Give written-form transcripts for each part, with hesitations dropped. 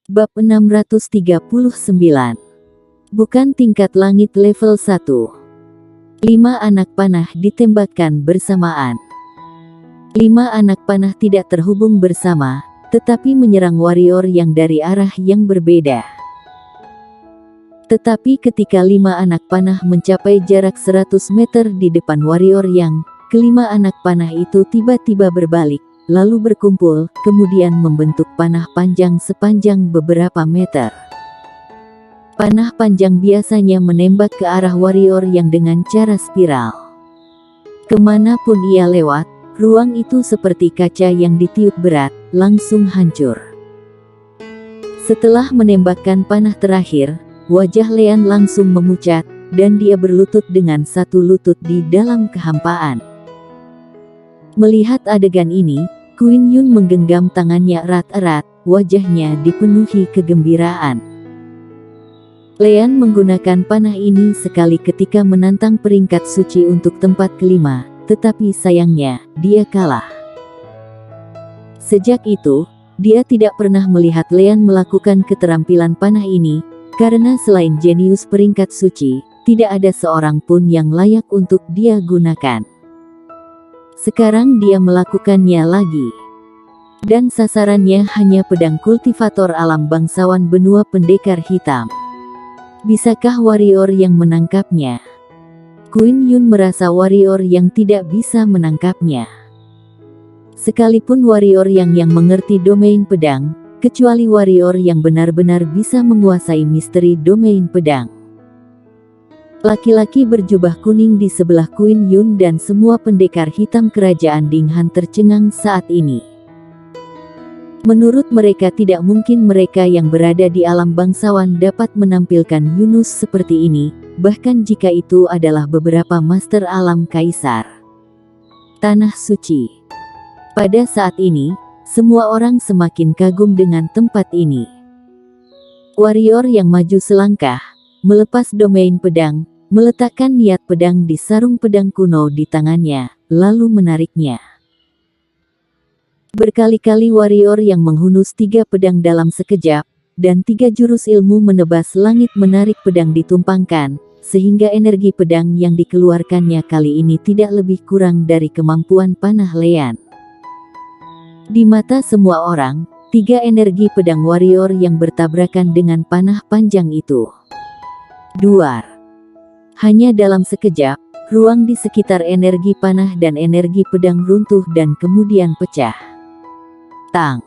Bab 639. Bukan tingkat langit level 1. 5 anak panah ditembakkan bersamaan. 5 anak panah tidak terhubung bersama, tetapi menyerang warrior yang dari arah yang berbeda. Tetapi ketika 5 anak panah mencapai jarak 100 meter di depan warrior yang kelima anak panah itu tiba-tiba berbalik, lalu berkumpul, kemudian membentuk panah panjang sepanjang beberapa meter. Panah panjang biasanya menembak ke arah warrior yang dengan cara spiral. Kemanapun ia lewat, ruang itu seperti kaca yang ditiup berat, langsung hancur. Setelah menembakkan panah terakhir, wajah Lean langsung memucat, dan dia berlutut dengan satu lutut di dalam kehampaan. Melihat adegan ini, Queen Yun menggenggam tangannya erat-erat, wajahnya dipenuhi kegembiraan. Lean menggunakan panah ini sekali ketika menantang peringkat suci untuk tempat kelima, tetapi sayangnya, dia kalah. Sejak itu, dia tidak pernah melihat Lean melakukan keterampilan panah ini, karena selain jenius peringkat suci, tidak ada seorang pun yang layak untuk dia gunakan. Sekarang dia melakukannya lagi. Dan sasarannya hanya pedang kultivator alam bangsawan benua pendekar hitam. Bisakah warrior yang menangkapnya? Queen Yun merasa warrior yang tidak bisa menangkapnya. Sekalipun warrior yang mengerti domain pedang, kecuali warrior yang benar-benar bisa menguasai misteri domain pedang. Laki-laki berjubah kuning di sebelah Queen Yun dan semua pendekar hitam kerajaan Dinghan tercengang saat ini. Menurut mereka tidak mungkin mereka yang berada di alam bangsawan dapat menampilkan Yunus seperti ini, bahkan jika itu adalah beberapa master alam kaisar. Tanah suci. Pada saat ini, semua orang semakin kagum dengan tempat ini. Warrior yang maju selangkah, melepas domain pedang, meletakkan niat pedang di sarung pedang kuno di tangannya, lalu menariknya. Berkali-kali warrior yang menghunus 3 pedang dalam sekejap, dan 3 jurus ilmu menebas langit menarik pedang ditumpangkan, sehingga energi pedang yang dikeluarkannya kali ini tidak lebih kurang dari kemampuan panah Lean. Di mata semua orang, 3 energi pedang warrior yang bertabrakan dengan panah panjang itu. Duar. Hanya dalam sekejap, ruang di sekitar energi panah dan energi pedang runtuh dan kemudian pecah. Tang.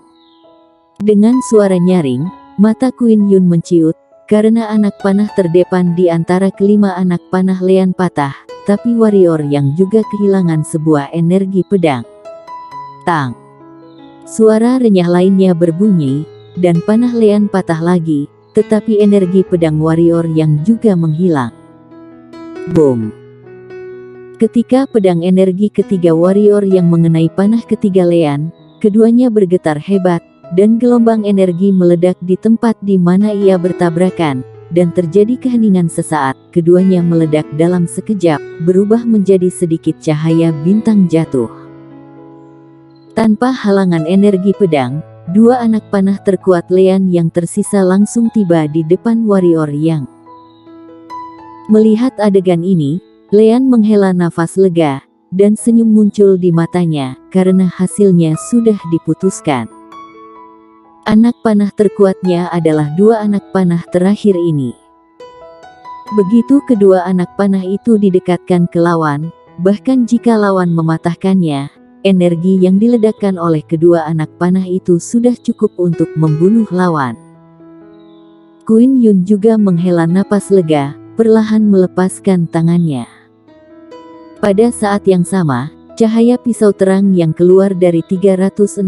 Dengan suara nyaring, mata Queen Yun menciut, karena anak panah terdepan di antara kelima anak panah Lean patah, tapi warrior yang juga kehilangan sebuah energi pedang. Tang. Suara renyah lainnya berbunyi, dan panah Lean patah lagi, tetapi energi pedang warrior yang juga menghilang. Boom. Ketika pedang energi ketiga warrior yang mengenai panah ketiga Lean, keduanya bergetar hebat, dan gelombang energi meledak di tempat di mana ia bertabrakan, dan terjadi keheningan sesaat. Keduanya meledak dalam sekejap, berubah menjadi sedikit cahaya bintang jatuh. Tanpa halangan energi pedang, 2 anak panah terkuat Lean yang tersisa langsung tiba di depan warrior yang. Melihat adegan ini, Lean menghela nafas lega, dan senyum muncul di matanya, karena hasilnya sudah diputuskan. Anak panah terkuatnya adalah 2 anak panah terakhir ini. Begitu kedua anak panah itu didekatkan ke lawan, bahkan jika lawan mematahkannya, energi yang diledakkan oleh kedua anak panah itu sudah cukup untuk membunuh lawan. Queen Yun juga menghela napas lega, perlahan melepaskan tangannya. Pada saat yang sama, cahaya pisau terang yang keluar dari 360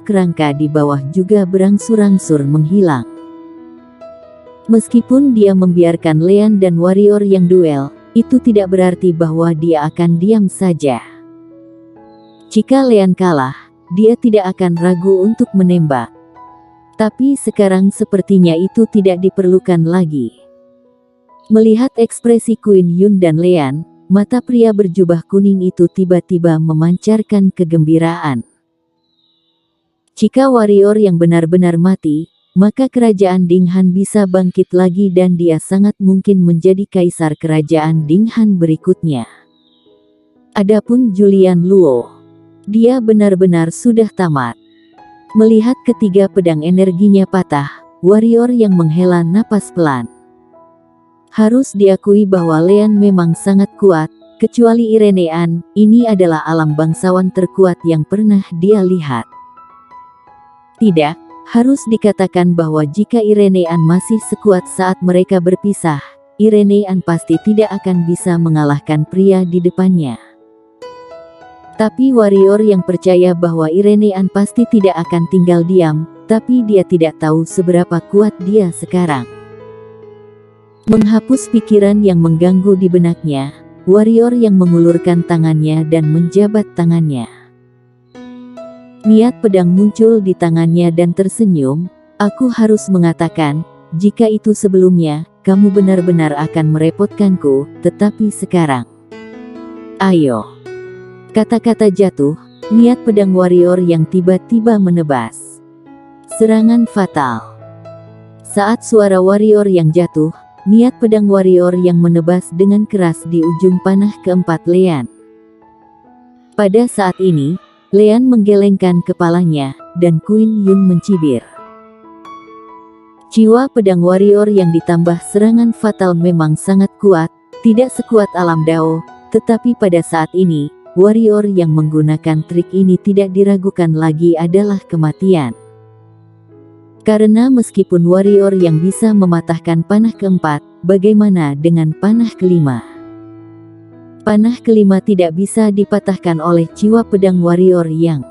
kerangka di bawah juga berangsur-angsur menghilang. Meskipun dia membiarkan Lean dan warrior yang duel, itu tidak berarti bahwa dia akan diam saja. Jika Lean kalah, dia tidak akan ragu untuk menembak. Tapi sekarang sepertinya itu tidak diperlukan lagi. Melihat ekspresi Queen Yun dan Lean, mata pria berjubah kuning itu tiba-tiba memancarkan kegembiraan. Jika warrior yang benar-benar mati, maka kerajaan Dinghan bisa bangkit lagi dan dia sangat mungkin menjadi kaisar kerajaan Dinghan berikutnya. Adapun Julian Luo, dia benar-benar sudah tamat. Melihat ketiga pedang energinya patah, warrior yang menghela napas pelan. Harus diakui bahwa Lean memang sangat kuat, kecuali Irenean, ini adalah alam bangsawan terkuat yang pernah dia lihat. Tidak, harus dikatakan bahwa jika Irenean masih sekuat saat mereka berpisah, Irenean pasti tidak akan bisa mengalahkan pria di depannya. Tapi warrior yang percaya bahwa Irenean pasti tidak akan tinggal diam, tapi dia tidak tahu seberapa kuat dia sekarang. Menghapus pikiran yang mengganggu di benaknya, warrior yang mengulurkan tangannya dan menjabat tangannya. Niat pedang muncul di tangannya dan tersenyum, aku harus mengatakan, jika itu sebelumnya, kamu benar-benar akan merepotkanku, tetapi sekarang. Ayo. Kata-kata jatuh, niat pedang warrior yang tiba-tiba menebas. Serangan fatal. Saat suara warrior yang jatuh, niat pedang warrior yang menebas dengan keras di ujung panah keempat Lean. Pada saat ini, Lean menggelengkan kepalanya, dan Queen Yun mencibir. Jiwa pedang warrior yang ditambah serangan fatal memang sangat kuat, tidak sekuat alam Dao, tetapi pada saat ini, warrior yang menggunakan trik ini tidak diragukan lagi adalah kematian. Karena meskipun warrior yang bisa mematahkan panah keempat, bagaimana dengan panah kelima? Panah kelima tidak bisa dipatahkan oleh jiwa pedang warrior yang.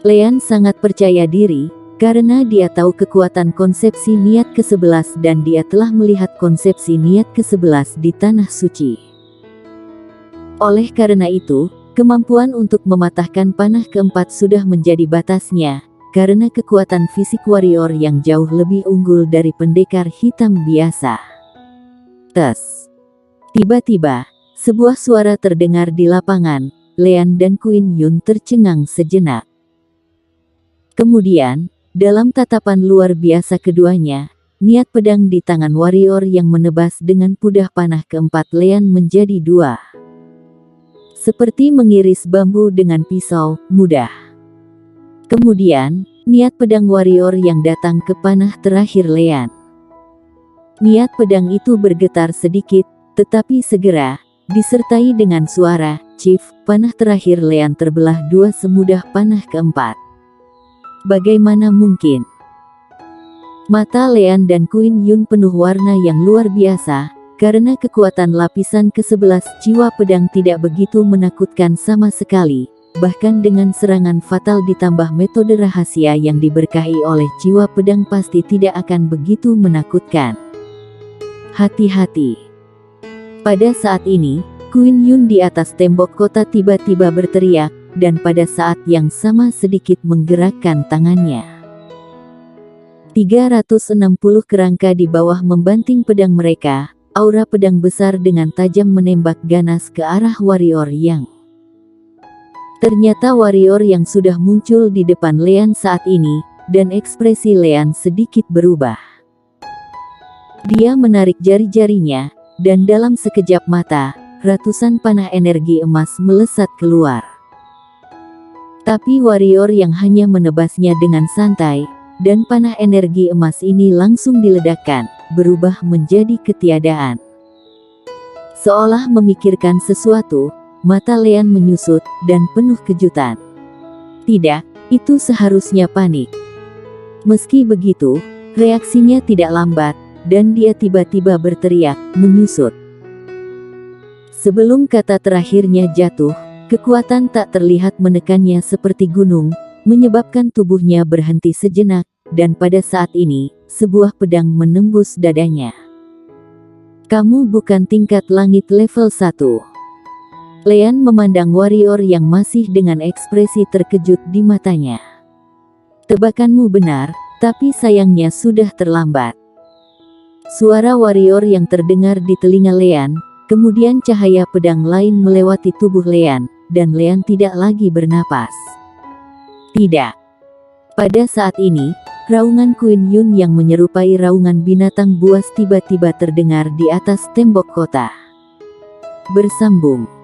Lean sangat percaya diri, karena dia tahu kekuatan konsepsi niat ke-11 dan dia telah melihat konsepsi niat ke-11 di Tanah Suci. Oleh karena itu, kemampuan untuk mematahkan panah keempat sudah menjadi batasnya, karena kekuatan fisik warrior yang jauh lebih unggul dari pendekar hitam biasa. Tes. Tiba-tiba, sebuah suara terdengar di lapangan, Lean dan Queen Yun tercengang sejenak. Kemudian, dalam tatapan luar biasa keduanya, niat pedang di tangan warrior yang menebas dengan pudah panah keempat Lean menjadi dua. Seperti mengiris bambu dengan pisau, mudah. Kemudian, niat pedang warrior yang datang ke panah terakhir Lean. Niat pedang itu bergetar sedikit, tetapi segera, disertai dengan suara, "Chief," panah terakhir Lean terbelah dua semudah panah keempat. Bagaimana mungkin? Mata Lean dan Queen Yun penuh warna yang luar biasa, karena kekuatan lapisan ke-11 jiwa pedang tidak begitu menakutkan sama sekali, bahkan dengan serangan fatal ditambah metode rahasia yang diberkahi oleh jiwa pedang pasti tidak akan begitu menakutkan. Hati-hati. Pada saat ini, Queen Yun di atas tembok kota tiba-tiba berteriak, dan pada saat yang sama sedikit menggerakkan tangannya. 360 kerangka di bawah membanting pedang mereka. Aura pedang besar dengan tajam menembak ganas ke arah warrior yang. Ternyata warrior yang sudah muncul di depan Lean saat ini, dan ekspresi Lean sedikit berubah. Dia menarik jari-jarinya, dan dalam sekejap mata, ratusan panah energi emas melesat keluar. Tapi warrior yang hanya menebasnya dengan santai, dan panah energi emas ini langsung diledakkan, berubah menjadi ketiadaan. Seolah memikirkan sesuatu, mata Lean menyusut, dan penuh kejutan. Tidak, itu seharusnya panik. Meski begitu, reaksinya tidak lambat, dan dia tiba-tiba berteriak, menyusut. Sebelum kata terakhirnya jatuh, kekuatan tak terlihat menekannya seperti gunung, menyebabkan tubuhnya berhenti sejenak, dan pada saat ini, sebuah pedang menembus dadanya. Kamu bukan tingkat langit level 1. Lean memandang warrior yang masih dengan ekspresi terkejut di matanya. Tebakanmu benar, tapi sayangnya sudah terlambat. Suara warrior yang terdengar di telinga Lean, kemudian cahaya pedang lain melewati tubuh Lean, dan Lean tidak lagi bernapas. Tidak. Pada saat ini, raungan Queen Yun yang menyerupai raungan binatang buas tiba-tiba terdengar di atas tembok kota. Bersambung.